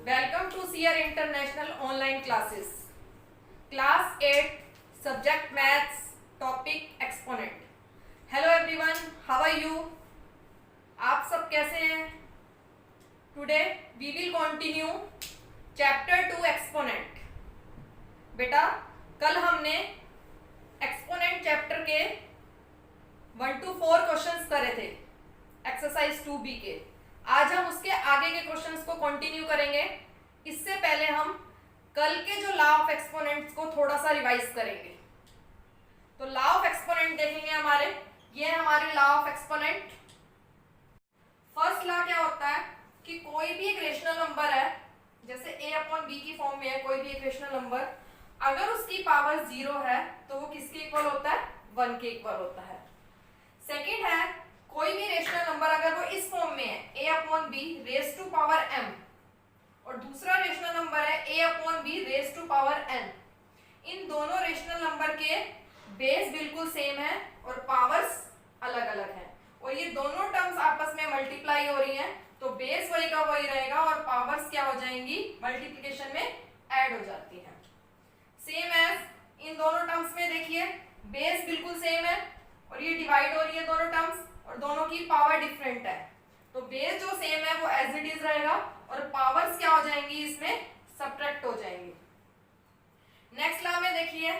Welcome to CR International Online Classes. Class 8 Subject Maths Topic Exponent. Hello everyone, how are you? आप सब कैसे हैं? Today we will continue Chapter 2 Exponent. बेटा कल हमने exponent chapter के 1 to 4 क्वेश्चंस करे थे एक्सरसाइज 2B के। आज हम उसके आगे के क्वेश्चंस को कंटिन्यू करेंगे। इससे पहले हम कल के जो लॉ ऑफ एक्सपोनेंट्स को थोड़ा सा रिवाइज करेंगे। तो लॉ ऑफ एक्सपोनेंट देखेंगे हमारे, ये है हमारे law of exponent. First law क्या होता है कि कोई भी एक रेशनल नंबर है, जैसे a/b की फॉर्म में है कोई भी एक रेशनल नंबर, अगर उसकी पावर 0 है तो वो किसके इक्वल होता है? 1 के इक्वल होता है। सेकंड है कोई भी रेशनल नंबर अगर वो इस फॉर्म में है a/b raise to power m, और दूसरा रेशनल नंबर है a/b raise to power n। इन दोनों रेशनल नंबर के बेस बिल्कुल सेम है और पावर्स अलग अलग हैं, और ये दोनों टर्म्स आपस में मल्टीप्लाई हो रही हैं, तो बेस वही का वही रहेगा और पावर्स क्या हो जाएंगी? मल्टीप्लिकेशन में ऐड हो जाती हैं। सेम एज इन दोनों टर्म्स में देखिए बेस बिल्कुल सेम है और ये डिवाइड हो रही है दोनों टर्म्स, और दोनों की पावर डिफरेंट है, तो बेस जो सेम है वो एज इट इज रहेगा और पावर्स क्या हो जाएंगी? इसमें सब्ट्रैक्ट हो जाएंगी। नेक्स्ट लॉ में देखिए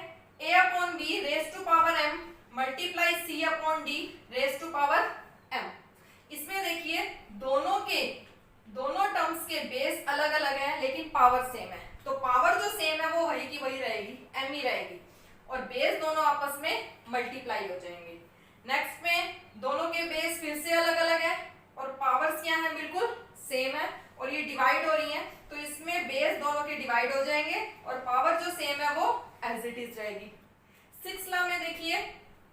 a/b raise to power m multiply c/d raise to power m। इसमें देखिए दोनों टर्म्स के बेस अलग अलग हैं लेकिन पावर सेम है, तो पावर जो सेम है वो वही की वही रहेगी, m ही रहेगी, और बेस दोनों आपस में मल्टीप्लाई हो जाएंगे। नेक्स्ट में दोनों के बेस फिर से अलग अलग है और पावर्स क्या है? बिल्कुल सेम है, और ये डिवाइड हो रही हैं, तो इसमें बेस दोनों के डिवाइड हो जाएंगे और पावर जो सेम है वो एज इट इज रहेगी। सिक्स्थ लॉ में देखिए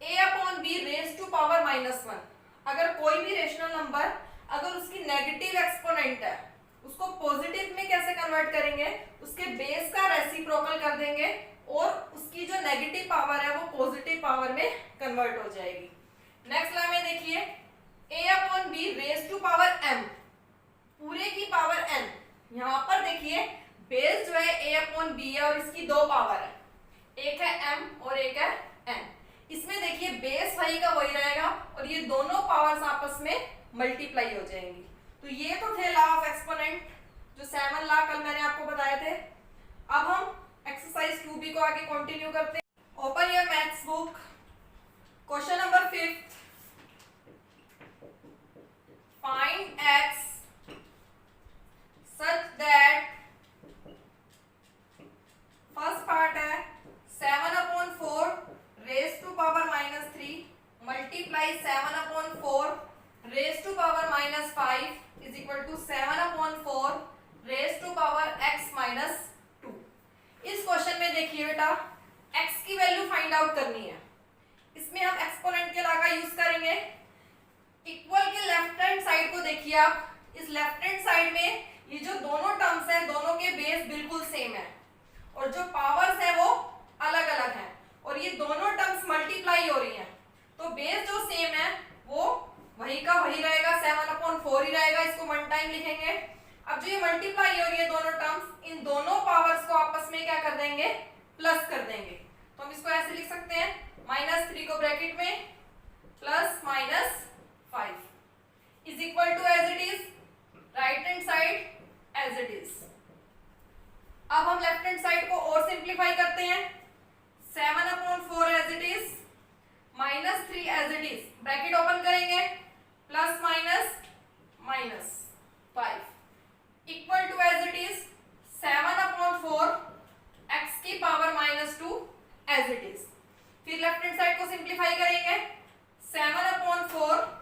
a/b रेज टू पावर -1, अगर कोई भी रेशनल नंबर अगर उसकी नेगेटिव एक्सपोनेंट है उसको पॉजिटिव में कैसे कन्वर्ट करेंगे? उसके बेस का रेसिप्रोकल कर देंगे और उसकी जो नेगेटिव पावर है वो पॉजिटिव पावर में कन्वर्ट हो जाएगी। नेक्स्ट लॉ में देखिए a/b raise to power m पूरे की पावर n। यहाँ पर देखिए बेस जो है a/b है और इसकी दो पावर है, एक है m और एक है n। इसमें देखिए बेस वही का वही रहेगा और ये दोनों पावर्स आपस में मल्टीप्लाई हो जाएंगी। तो ये तो थे लॉ ऑफ एक्सपोनेंट, जो 7 लॉ कल मैंने आपको बताए थे। अब हम एक्सरसाइज 2B को आगे कंटिन्यू करते हैं। Open your maths book, question number 5th। Find x such that first part है 7/4 raise to power -3 multiply 7/4 raise to power -5 is equal to 7/4 raise to power x -2। इस क्वेश्चन में देखिए बेटा x की वैल्यू फाइंड आउट करनी है। इसमें हम एक्सपोनेंट के लॉ का यूज करेंगे। इक्वल के लेफ्ट हैंड साइड को देखिए आप, इस लेफ्ट हैंड साइड में ये जो दोनों टर्म्स हैं दोनों के बेस बिल्कुल सेम है और जो पावर्स है वो अलग अलग हैं, और ये दोनों टर्म्स मल्टीप्लाई हो रही हैं, तो बेस जो सेम है वो वही का वही रहेगा, 7/4 ही रहेगा, इसको 1 टाइम लिखेंगे। अब जो ये मल्टीप्लाई हो रही है दोनों टर्म्स, इन दोनों पावर्स को आपस में क्या कर देंगे? प्लस कर देंगे। तो हम इसको ऐसे लिख सकते हैं -3 को ब्रैकेट में plus -5 is equal to as it is right hand side as it is. अब हम लेफ्ट हैंड साइड को और सिंप्लीफाई करते हैं, 7/4 as it is -3 as it is, bracket open करेंगे plus -5 equal to as it is 7/4 x की power -2 as it is. फिर left hand side को सिंप्लीफाई करेंगे 7/4।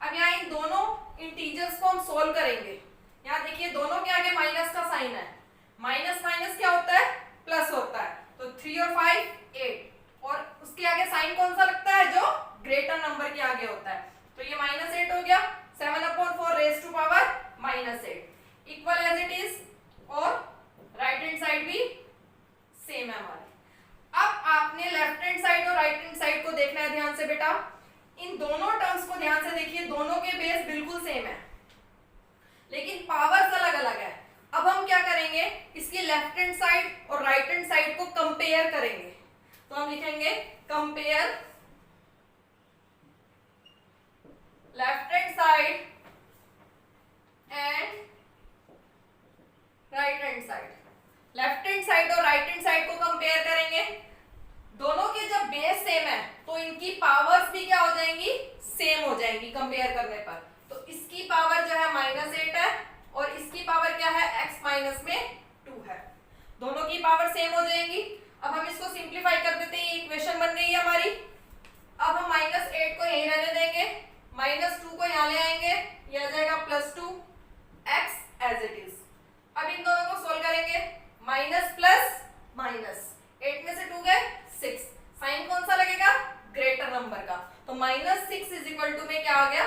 अब यहाँ इन दोनों इंटीजर्स को हम सोल्व करेंगे। यहाँ देखिए दोनों के आगे माइनस का साइन है, माइनस माइनस क्या होता है? प्लस होता है, तो 3 और 5 8, और उसके आगे साइन कौन सा लगता है? जो ग्रेटर नंबर के आगे होता है, तो ये -8 हो गया, 7/4 raise to power -8 equal as it is, और राइट हैंड साइड भी सेम है हमारी। अब आपने लेफ्ट हैंड साइड और राइट हैंड साइड को देखना है ध्यान से बेटा। इन दोनों टर्म्स को ध्यान से देखिए, दोनों के बेस बिल्कुल सेम है, लेकिन अब हम क्या करेंगे, इसकी लेफ्ट हैंड साइड और राइट हैंड साइड को कंपेयर करेंगे। तो हम लिखेंगे compare left hand side and right hand side. Left hand side और राइट हैंड साइड को कंपेयर करेंगे। दोनों के जब बेस सेम है तो इनकी पावर्स भी क्या हो जाएंगी, सेम हो जाएंगी कंपेयर करने पर। तो इसकी पावर जो है -8 है और इसकी पावर क्या है, x माइनस में 2 है। दोनों की पावर सेम हो जाएंगी। अब हम इसको सिंप्लीफाई कर देते हैं, ये इक्वेशन बन गई है हमारी। अब हम -8 को यहीं रहने देंगे, -2 को यहाँ ले आएंगे, ये आ जाएगा +2 x एज इट इज। अब इन दोनों को सोल्व करेंगे, माइनस प्लस माइनस, 8 में से 2 गए 6, साइन कौन सा लगेगा, ग्रेटर नंबर का। तो -6 इज इक्वल टू में क्या आ गया,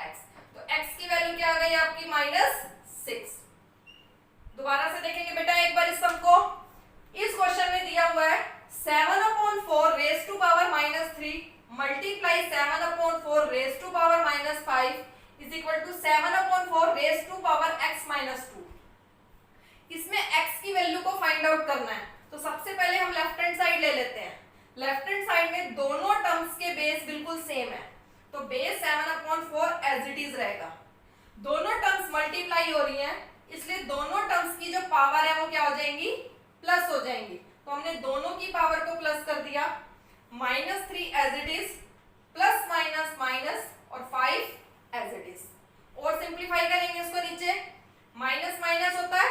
x। तो x की वैल्यू क्या आ गई आपकी -6। दोबारा से देखेंगे बेटा एक बार इस सम को। इस क्वेश्चन में दिया हुआ है 7/4 raise to power -3 multiply 7/4 raise to power -5 is equal to 7/4 raise to power x -2। इसमें x की वैल्यू को फाइंड आउट करना है। तो सबसे पहले हम लेफ्ट हैंड साइड ले लेते हैं। लेफ्ट हैंड साइड में दोनों टर्म्स के बेस बिल्कुल सेम है, तो बेस 7/4 एज इट इज रहेगा। दोनों टर्म्स मल्टीप्लाई हो रही हैं, इसलिए दोनों टर्म्स की जो पावर है वो क्या हो जाएंगी, प्लस हो जाएंगी। तो हमने दोनों की पावर को प्लस कर दिया, -3 as it is, plus minus minus और 5 एज इट इज। और सिंप्लीफाई करेंगे इसको, नीचे माइनस माइनस होता है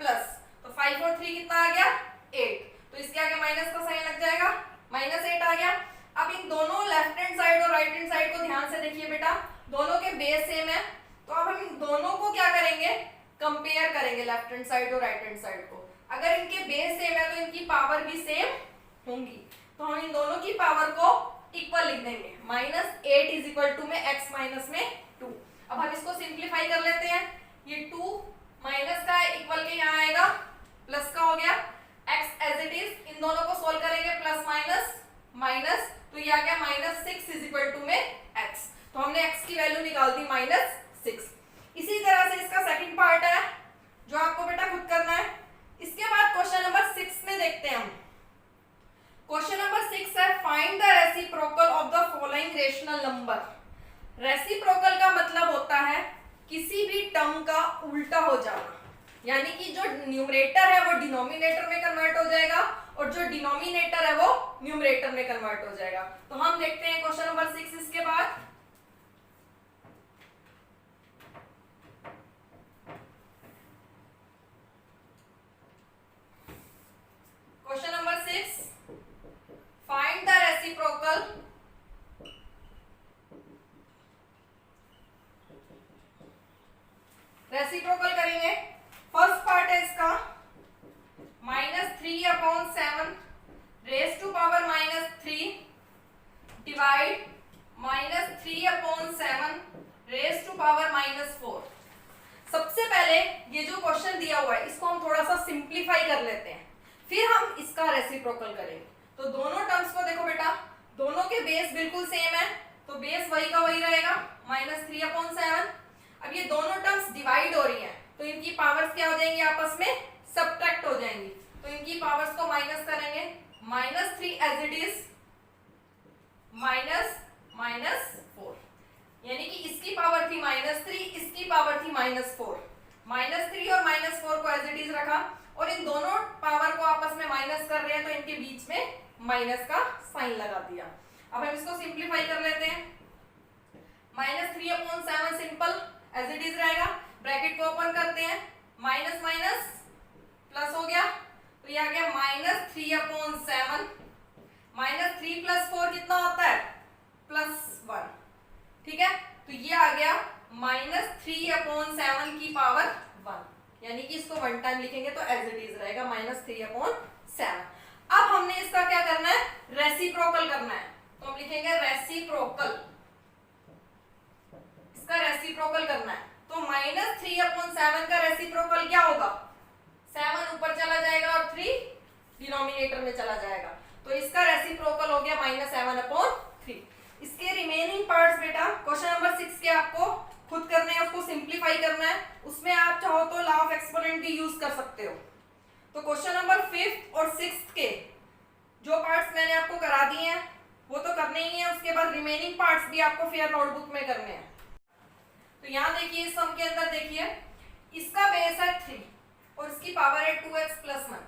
प्लस, तो 5 और 3 कितना आ गया 8, तो इसके आगे माइनस का साइन लग जाएगा, -8 आ गया। अब इन दोनों लेफ्ट हैंड साइड और राइट हैंड साइड को ध्यान से देखिए बेटा, दोनों के बेस सेम है। तो अब हम इन दोनों को क्या करेंगे, कंपेयर करेंगे लेफ्ट हैंड साइड और राइट हैंड साइड को। अगर इनके बेस सेम है तो इनकी पावर भी सेम होंगी। तो हम इन दोनों की पावर को इक्वल लिख देंगे, -8 इज इक्वल टू में x माइनस में 2। अब हम इसको सिंप्लीफाई कर लेते हैं, ये 2 माइनस का इक्वल के यहाँ आएगा, प्लस का हो गया, x एज इट इज। इन दोनों को सोल्व करेंगे, प्लस माइनस माइनस, तो ये आ गया -6 इज इक्वल टू में x। तो हमने x की वैल्यू निकाल दी -6। इसी तरह से इसका सेकंड पार्ट है जो आपको बेटा खुद करना है। इसके बाद क्वेश्चन नंबर 6 में देखते हैं हम। क्वेश्चन नंबर 6 है, find the reciprocal of the following rational number. Reciprocal का मतलब होता है किसी भी टर्म का उल्टा हो जाना, यानी कि जो न्यूमरेटर है वो डिनोमिनेटर में कन्वर्ट हो जाएगा और जो डिनोमिनेटर है वो न्यूमरेटर में कन्वर्ट हो जाएगा। तो हम देखते हैं क्वेश्चन नंबर 6 इसके बाद। Question number 6, find the reciprocal reciprocal करेंगे। फर्स्ट पार्ट है इसका, -3/7 raise to power -3 divide -3/7 raise to power -4। सबसे पहले ये जो क्वेश्चन दिया हुआ है इसको हम थोड़ा सा सिंप्लीफाई कर लेते हैं, फिर हम इसका रेसिप्रोकल करेंगे। तो दोनों टर्म्स को देखो बेटा, दोनों के बेस बिल्कुल सेम है, तो बेस वही का वही रहेगा, -3/7। अब ये दोनों टर्म्स डिवाइड हो रही हैं, तो इनकी पावर्स क्या हो जाएंगी, आपस में सब्ट्रैक्ट हो जाएंगी। तो इनकी पावर्स को माइनस करेंगे, -3 एज इट इज, -4, यानी कि इसकी पावर थी -3, इसकी पावर थी -4। -3 और -4 को एज इट इज रखा और इन दोनों पावर को आपस में माइनस कर रहे हैं, तो इनके बीच में माइनस का साइन लगा दिया। अब हम इसको सिंप्लीफाई कर लेते हैं, -3/7 सिंपल एज इट इज रहेगा, ब्रैकेट को ओपन करते हैं, माइनस माइनस प्लस हो गया, तो ये आ गया -3/7, -3 + 4 कितना होता है, +1, ठीक है। तो ये आ गया -3/7 की पावर 1, यानी कि इसको 1 टाइम लिखेंगे तो एज इट इज रहेगा -3/7। अब हमने इसका क्या करना है, रेसिप्रोकल करना है। तो हम लिखेंगे रेसिप्रोकल, इसका रेसिप्रोकल करना है। तो -3/7 का रेसिप्रोकल क्या होगा, 7 ऊपर चला जाएगा और 3 डिनोमिनेटर में चला जाएगा, तो इसका रेसिप्रोकल हो गया -7/3। इसके रिमेनिंग पार्ट्स बेटा क्वेश्चन नंबर 6 के आपको खुद करने हैं, उसको सिंप्लीफाई करना है। उसमें आप चाहो हो तो लॉ ऑफ एक्सपोनेंट भी यूज कर सकते हो। तो क्वेश्चन नंबर 5th और 6th के जो पार्ट्स मैंने आपको करा दिए हैं वो तो करने ही है, उसके बाद रिमेनिंग पार्ट्स भी आपको फेयर नोटबुक में करने हैं। तो यहाँ देखिए इस सम के अंदर देखिए इसका बेस है 3 और इसकी पावर है 2x + 1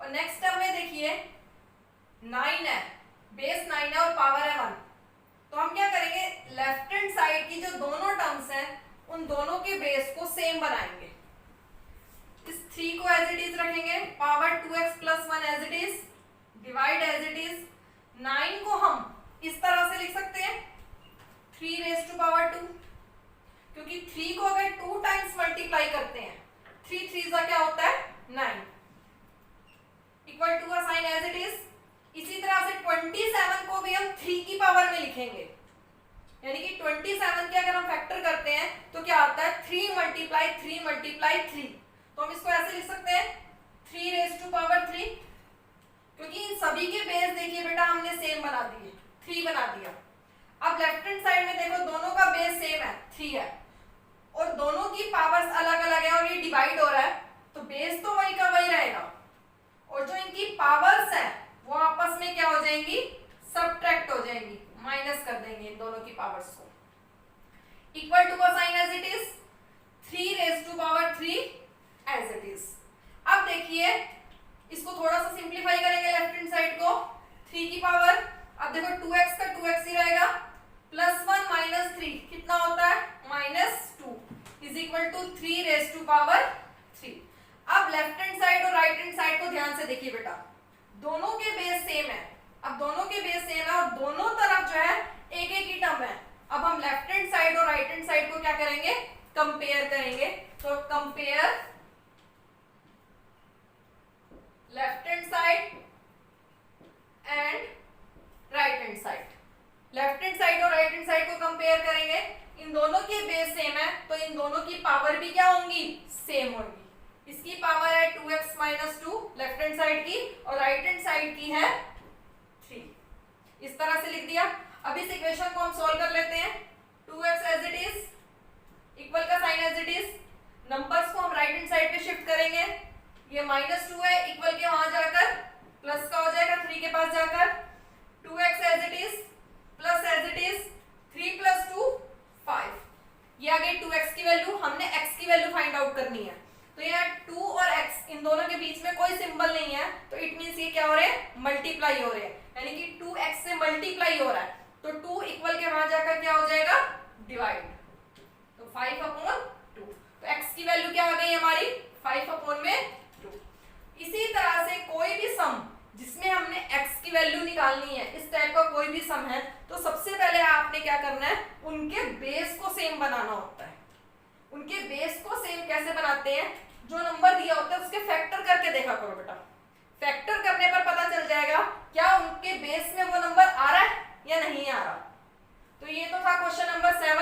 और नेक्स्ट टर्म में देखिए 9 है, बेस 9 है और पावर है 1। तो हम क्या करेंगे, लेफ्ट हैंड साइड की जो दोनों टर्म्स हैं उन दोनों के बेस को सेम बनाएंगे। इस 3 को एज इट इज रखेंगे, power 2x + 1 as it is, divide as it is. 9 को हम इस तरह से लिख सकते हैं 3⁻², क्योंकि 3 को अगर 2 टाइम्स मल्टीप्लाई करते हैं 3 3 का क्या होता है 9, इक्वल टू का साइन एज इट इज। इसी तरह से 27 को भी हम 3 की पावर में लिखेंगे, यानी कि 27 के अगर हम फैक्टर करते हैं तो क्या आता है 3 × 3 × 3। तो हम इसको ऐसे लिख सकते हैं 3⁻3, क्योंकि इन सभी के बेस देखिए बेटा हमने सेम बना दिए, 3 बना दिया। अब लेफ्ट हैंड साइड में देखो दोनों का बेस सेम है 3 है और दोनों की पावर्स अलग अलग है और ये डिवाइड हो रहा है, तो बेस तो वही का वही रहेगा और जो इनकी पावर्स है वो आपस में क्या हो जाएंगी, सबट्रैक्ट हो जाएंगी, माइनस कर देंगे इन दोनों की पावर्स को। इक्वल टू का sign as it is 3⁻³ as it is. अब देखिए इसको थोड़ा सा सिंप्लीफाई करेंगे लेफ्ट हैंड साइड को, 3 की पावर, अब देखो 2x का 2x ही रहेगा, +1 - 3 कितना होता है -2 इज इक्वल टू 3⁻3। अब लेफ्ट हैंड साइड और राइट हैंड साइड को ध्यान से देखिए बेटा, दोनों के बेस सेम है। अब दोनों के बेस सेम है और दोनों तरफ जो है एक एक ही टर्म है। अब हम लेफ्ट हैंड साइड और राइट हैंड साइड को क्या करेंगे, कंपेयर करेंगे। तो compare left hand side and right hand side. Left hand side और राइट हैंड साइड को कंपेयर करेंगे, इन दोनों के बेस सेम है तो इन दोनों की पावर भी क्या होंगी, सेम होंगी। इसकी पावर है 2x - 2 लेफ्ट हैंड साइड की और राइट हैंड साइड की है 3। इस तरह से लिख दिया। अब इस इक्वेशन को हम सॉल्व कर लेते हैं। 2x as it is, equal का sign as it is, numbers को हम राइट हैंड साइड पे शिफ्ट करेंगे। ये -2 है, इक्वल के वहां जाकर प्लस का हो जाएगा 3 के पास जाकर, 2x as it is plus as it is 3 + 2 5। ये आ गई 2x की वैल्यू, हमने x की वैल्यू फाइंड आउट करनी है। तो यहाँ 2 और x इन दोनों के बीच में कोई सिंबल नहीं है, तो इट मींस ये क्या हो रहे हैं, मल्टीप्लाई हो रहे हैं, यानी कि 2x से मल्टीप्लाई हो रहा है। तो 2 इक्वल के वहां जाकर क्या हो जाएगा, डिवाइड, तो 5/2। तो x की वैल्यू क्या आ गई हमारी 5/2। इसी तरह से कोई भी सम जिसमें हमने x की वैल्यू निकालनी है, इस टाइप का कोई भी सम है, तो सबसे पहले आपने क्या करना है, उनके बेस को सेम बनाना होता है। उनके बेस को सेम कैसे बनाते हैं, जो नंबर दिया होता है उसके फैक्टर करके देखा करो बेटा। फैक्टर करने पर पता चल जाएगा क्या उनके बेस में वो नंबर आ रहा है या नहीं आ रहा। तो ये तो था क्वेश्चन नंबर 7